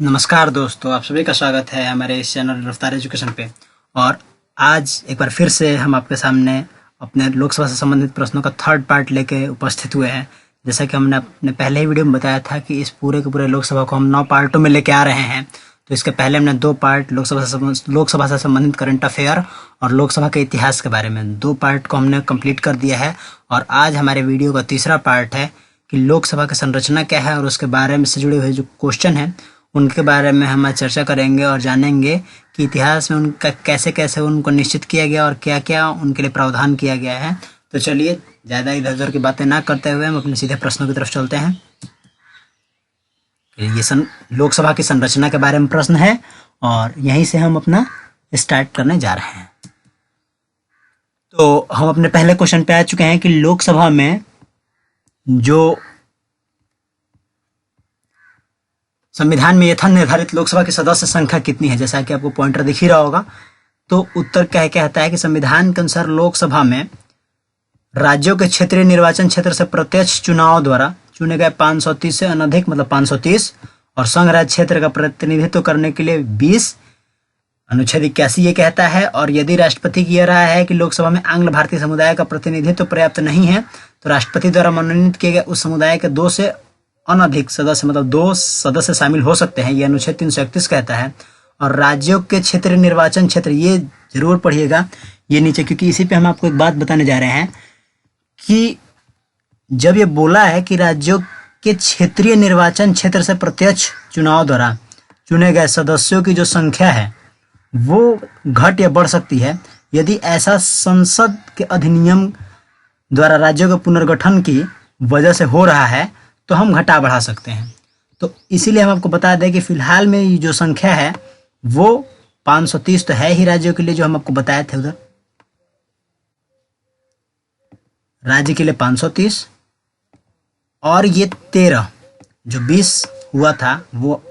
नमस्कार दोस्तों, आप सभी का स्वागत है हमारे इस चैनल रफ्तार एजुकेशन पे। और आज एक बार फिर से हम आपके सामने अपने लोकसभा से संबंधित प्रश्नों का थर्ड पार्ट लेके उपस्थित हुए हैं। जैसा कि हमने अपने पहले ही वीडियो में बताया था कि इस पूरे के पूरे लोकसभा को हम 9 पार्टों में लेके आ रहे हैं। तो इसके पहले हमने 2 पार्ट लोकसभा से संबंधित करंट अफेयर और लोकसभा के इतिहास के बारे में 2 पार्ट को हमने कंप्लीट कर दिया है। और आज हमारे वीडियो का तीसरा पार्ट है कि लोकसभा की संरचना क्या है और उसके बारे में से जुड़े हुए जो क्वेश्चन हैं उनके बारे में हम चर्चा करेंगे और जानेंगे कि इतिहास में उनका कैसे कैसे उनको निश्चित किया गया और क्या क्या उनके लिए प्रावधान किया गया है। तो चलिए ज़्यादा इधर उधर की बातें ना करते हुए हम अपने सीधे प्रश्नों की तरफ चलते हैं। ये लोकसभा की संरचना के बारे में प्रश्न है और यहीं से हम अपना स्टार्ट करने जा रहे हैं। तो हम अपने पहले क्वेश्चन पे आ चुके हैं कि लोकसभा में जो संविधान में यथा निर्धारित लोकसभा की सदस्य संख्या कितनी है, जैसा कि आपको पॉइंटर दिख ही रहा होगा। तो उत्तर क्या कहता है कि संविधान के अनुसार लोकसभा में राज्यों के क्षेत्रीय निर्वाचन क्षेत्र से प्रत्यक्ष चुनाव द्वारा चुने गए 530 से अनधिक मतलब 530 और संघ राज्य क्षेत्र का प्रतिनिधित्व करने के लिए 20। अनुच्छेद 81 ये कहता है और यदि राष्ट्रपति की यह राय है कि लोकसभा में आंग्ल भारतीय समुदाय का प्रतिनिधित्व पर्याप्त नहीं है तो राष्ट्रपति द्वारा मनोनीत किए गए उस समुदाय के 2 से अनधिक सदस्य मतलब 2 सदस्य शामिल हो सकते हैं। यह अनुच्छेद 331 कहता है। और राज्यों के क्षेत्रीय निर्वाचन क्षेत्र ये जरूर पढ़िएगा ये नीचे, क्योंकि इसी पे हम आपको एक बात बताने जा रहे हैं कि जब ये बोला है कि राज्यों के क्षेत्रीय निर्वाचन क्षेत्र से प्रत्यक्ष चुनाव द्वारा चुने गए सदस्यों की जो संख्या है वो घट या बढ़ सकती है। यदि ऐसा संसद के अधिनियम द्वारा राज्यों के पुनर्गठन की वजह से हो रहा है तो हम घटा बढ़ा सकते हैं। तो इसीलिए हम आपको बता दें कि फिलहाल में ये जो संख्या है वो 530 तो है ही राज्यों के लिए, जो हम आपको बताए थे उधर राज्य के लिए 530 और ये 13 जो 20 हुआ था वो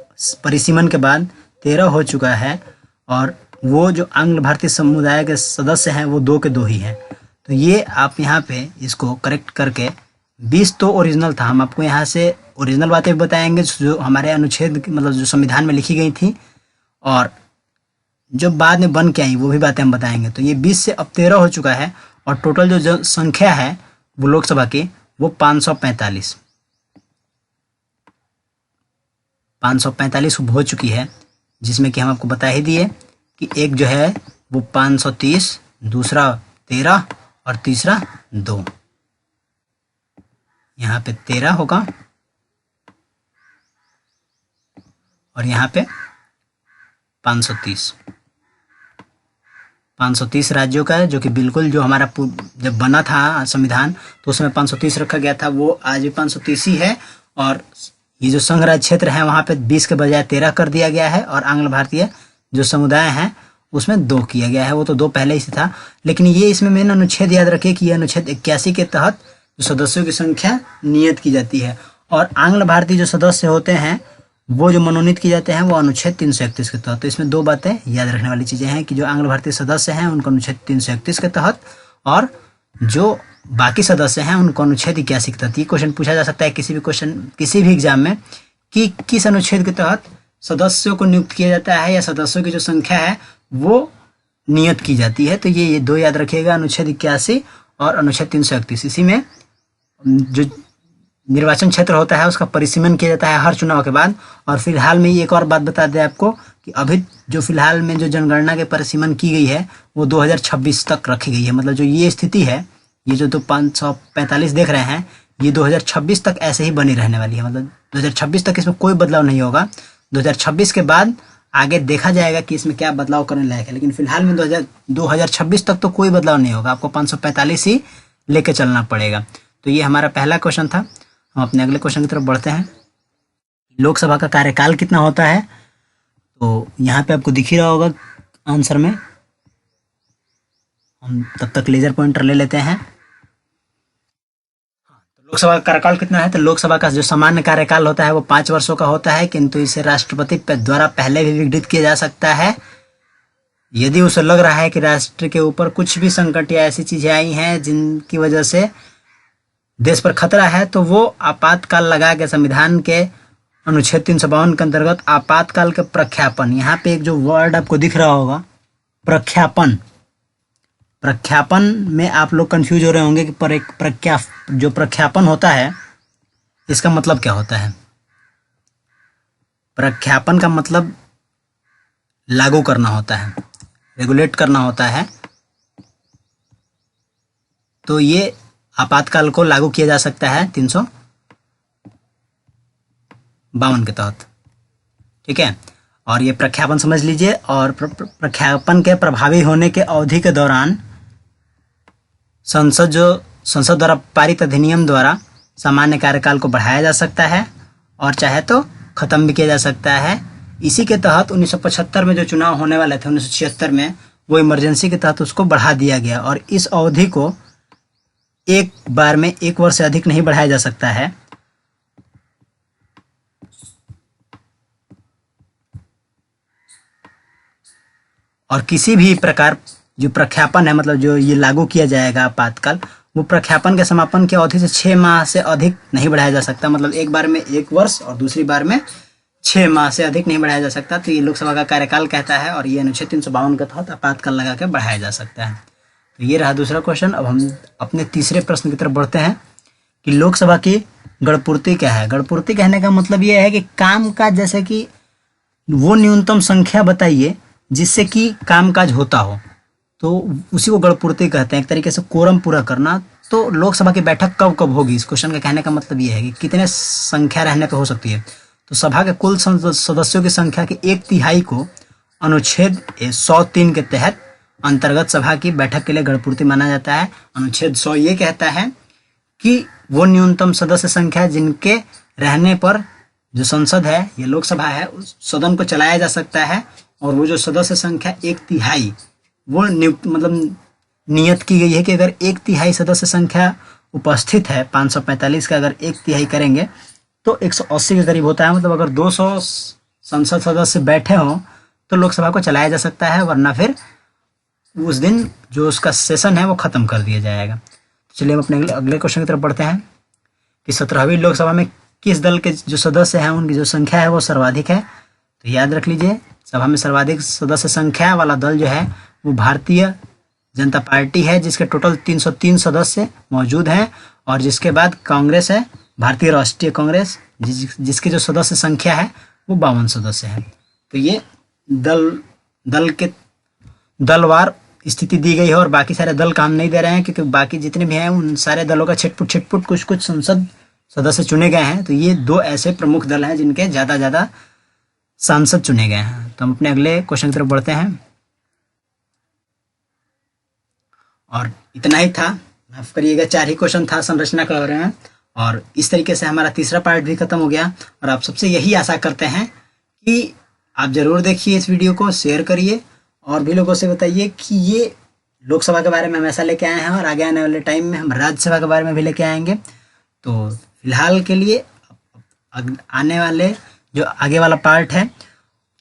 परिसीमन के बाद 13 हो चुका है। और वो जो आंग्ल भारतीय समुदाय के सदस्य हैं वो 2 के 2 ही हैं। तो ये आप यहाँ पे इसको करेक्ट करके 20 तो ओरिजिनल था। हम आपको यहाँ से ओरिजिनल बातें भी बताएंगे जो हमारे अनुच्छेद मतलब जो संविधान में लिखी गई थी और जो बाद में बन के आई वो भी बातें हम बताएंगे। तो ये 20 से अब 13 हो चुका है और टोटल जो संख्या है वो लोकसभा की वो 545 हो चुकी है, जिसमें कि हम आपको बता ही दिए कि एक जो है वो 530, दूसरा 13 और तीसरा 2। यहाँ पे 13 होगा और यहाँ पे 530 राज्यों का है, जो कि बिल्कुल जो हमारा जब बना था संविधान तो उसमें 530 रखा गया था, वो आज भी 530 ही है। और ये जो संघ राज्य क्षेत्र है वहाँ पे 20 के बजाय 13 कर दिया गया है और आंग्ल भारतीय जो समुदाय हैं उसमें 2 किया गया है। वो तो 2 पहले ही से था, लेकिन ये इसमें मेन अनुच्छेद याद रखिए कि ये अनुच्छेद 81 के तहत जो सदस्यों की संख्या नियत की जाती है। और आंग्ल भारतीय जो सदस्य होते हैं वो जो मनोनीत किए जाते हैं वो अनुच्छेद 331 के तहत। तो इसमें 2 बातें याद रखने वाली चीज़ें हैं कि जो आंग्ल भारतीय सदस्य हैं उनको अनुच्छेद 331 के तहत और जो बाकी सदस्य हैं उनको अनुच्छेद 81 के तहत। ये क्वेश्चन पूछा जा सकता है किसी भी एग्जाम में कि किस अनुच्छेद के तहत सदस्यों को नियुक्त किया जाता है या सदस्यों की जो संख्या है वो नियत की जाती है। तो ये 2 याद रखिएगा, अनुच्छेद 81 और अनुच्छेद 331। इसी में जो निर्वाचन क्षेत्र होता है उसका परिसीमन किया जाता है हर चुनाव के बाद। और फिलहाल में एक और बात बता दें आपको कि अभी जो फिलहाल में जो जनगणना के परिसीमन की गई है वो 2026 तक रखी गई है। मतलब जो ये स्थिति है, ये जो 545 देख रहे हैं ये 2026 तक ऐसे ही बनी रहने वाली है। मतलब 2026 तक इसमें कोई बदलाव नहीं होगा। 2026 के बाद आगे देखा जाएगा कि इसमें क्या बदलाव करने लायक है, लेकिन फिलहाल में 2026 तक तो कोई बदलाव नहीं होगा। आपको 545 ही लेके चलना पड़ेगा। तो ये हमारा पहला क्वेश्चन था। हम अपने अगले क्वेश्चन की तरफ बढ़ते हैं। लोकसभा का कार्यकाल कितना होता है? तो यहाँ पे आपको दिख ही रहा होगा आंसर में। हम तब तक लेजर पॉइंटर ले लेते हैं। तो लोकसभा का कार्यकाल कितना है? तो लोकसभा का जो सामान्य कार्यकाल होता है वो 5 वर्षों का होता है, किंतु इसे राष्ट्रपति द्वारा पहले भी विघटित किया जा सकता है यदि उसे लग रहा है कि राष्ट्र के ऊपर कुछ भी संकट या ऐसी चीजें आई हैं जिनकी वजह से देश पर खतरा है, तो वो आपातकाल लगा के संविधान के अनुच्छेद 352 के अंतर्गत आपातकाल के प्रख्यापन, यहाँ पे एक जो वर्ड आपको दिख रहा होगा प्रख्यापन, प्रख्यापन में आप लोग कंफ्यूज हो रहे होंगे कि जो प्रख्यापन होता है इसका मतलब क्या होता है। प्रख्यापन का मतलब लागू करना होता है, रेगुलेट करना होता है। तो ये आपातकाल को लागू किया जा सकता है 352 के तहत, ठीक है। और ये प्रख्यापन समझ लीजिए। और प्रख्यापन के प्रभावी होने के अवधि के दौरान संसद द्वारा पारित अधिनियम द्वारा सामान्य कार्यकाल को बढ़ाया जा सकता है और चाहे तो खत्म भी किया जा सकता है। इसी के तहत 1975 में जो चुनाव होने वाले थे 1976 में, वो इमरजेंसी के तहत उसको बढ़ा दिया गया और इस अवधि को एक बार में 1 वर्ष से अधिक नहीं बढ़ाया जा सकता है। और किसी भी प्रकार जो प्रख्यापन है, मतलब जो ये लागू किया जाएगा आपातकाल, वो प्रख्यापन के समापन की अवधि से 6 माह से अधिक नहीं बढ़ाया जा सकता। मतलब एक बार में 1 वर्ष और दूसरी बार में 6 माह से अधिक नहीं बढ़ाया जा सकता। तो ये लोकसभा का कार्यकाल कहता है और ये अनुच्छेद 352 के तहत आपातकाल लगा के बढ़ाया जा सकता है। तो ये रहा दूसरा क्वेश्चन। अब हम अपने तीसरे प्रश्न की तरफ बढ़ते हैं कि लोकसभा की गणपूर्ति क्या है। गणपूर्ति कहने का मतलब ये है कि काम काज, जैसे कि वो न्यूनतम संख्या बताइए जिससे कि कामकाज होता हो, तो उसी को गणपूर्ति कहते हैं। एक तरीके से कोरम पूरा करना। तो लोकसभा की बैठक कब कब होगी, इस क्वेश्चन का कहने का मतलब ये है कि कितने संख्या रहने पे हो सकती है। तो सभा के कुल सदस्यों की संख्या के 1/3 को अनुच्छेद 103 के तहत अंतर्गत सभा की बैठक के लिए गणपूर्ति माना जाता है। अनुच्छेद 100 ये कहता है कि वो न्यूनतम सदस्य संख्या जिनके रहने पर जो संसद है, ये लोकसभा है, उस सदन को चलाया जा सकता है। और वो जो सदस्य संख्या 1/3 वो मतलब नियत की गई है कि अगर 1/3 सदस्य संख्या उपस्थित है 545 का अगर 1/3 करेंगे तो 180 के करीब होता है। मतलब अगर 200 संसद सदस्य बैठे हों तो लोकसभा को चलाया जा सकता है, वरना फिर उस दिन जो उसका सेशन है वो खत्म कर दिया जाएगा। चलिए हम अपने अगले क्वेश्चन की तरफ बढ़ते हैं कि 17वीं लोकसभा में किस दल के जो सदस्य हैं उनकी जो संख्या है वो सर्वाधिक है। तो याद रख लीजिए, सभा में सर्वाधिक सदस्य संख्या वाला दल जो है वो भारतीय जनता पार्टी है, जिसके टोटल 303 सदस्य मौजूद हैं। और जिसके बाद कांग्रेस है, भारतीय राष्ट्रीय कांग्रेस, जिसकी जो सदस्य संख्या है वो 52 सदस्य है। तो ये दलवार स्थिति दी गई है और बाकी सारे दल काम नहीं दे रहे हैं, क्योंकि बाकी जितने भी हैं उन सारे दलों का छिटपुट कुछ संसद सदस्य चुने गए हैं। तो ये 2 ऐसे प्रमुख दल हैं जिनके ज़्यादा सांसद चुने गए हैं। तो हम अपने अगले क्वेश्चन की तरफ बढ़ते हैं। और इतना ही था, माफ करिएगा, 4 ही क्वेश्चन था संरचना के बारे में। और इस तरीके से हमारा तीसरा पार्ट भी खत्म हो गया। और आप सबसे यही आशा करते हैं कि आप जरूर देखिए इस वीडियो को, शेयर करिए और भी लोगों से बताइए कि ये लोकसभा के बारे में हमेशा लेके आए हैं और आगे आने वाले टाइम में हम राज्यसभा के बारे में भी लेके आएंगे। तो फिलहाल के लिए आने वाले जो आगे वाला पार्ट है,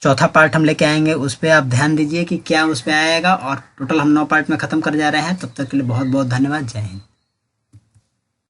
चौथा पार्ट हम लेके आएंगे, उस पर आप ध्यान दीजिए कि क्या उस पर आएगा। और टोटल हम 9 पार्ट में ख़त्म कर जा रहे हैं। तब तक के लिए बहुत बहुत धन्यवाद। जय हिंद।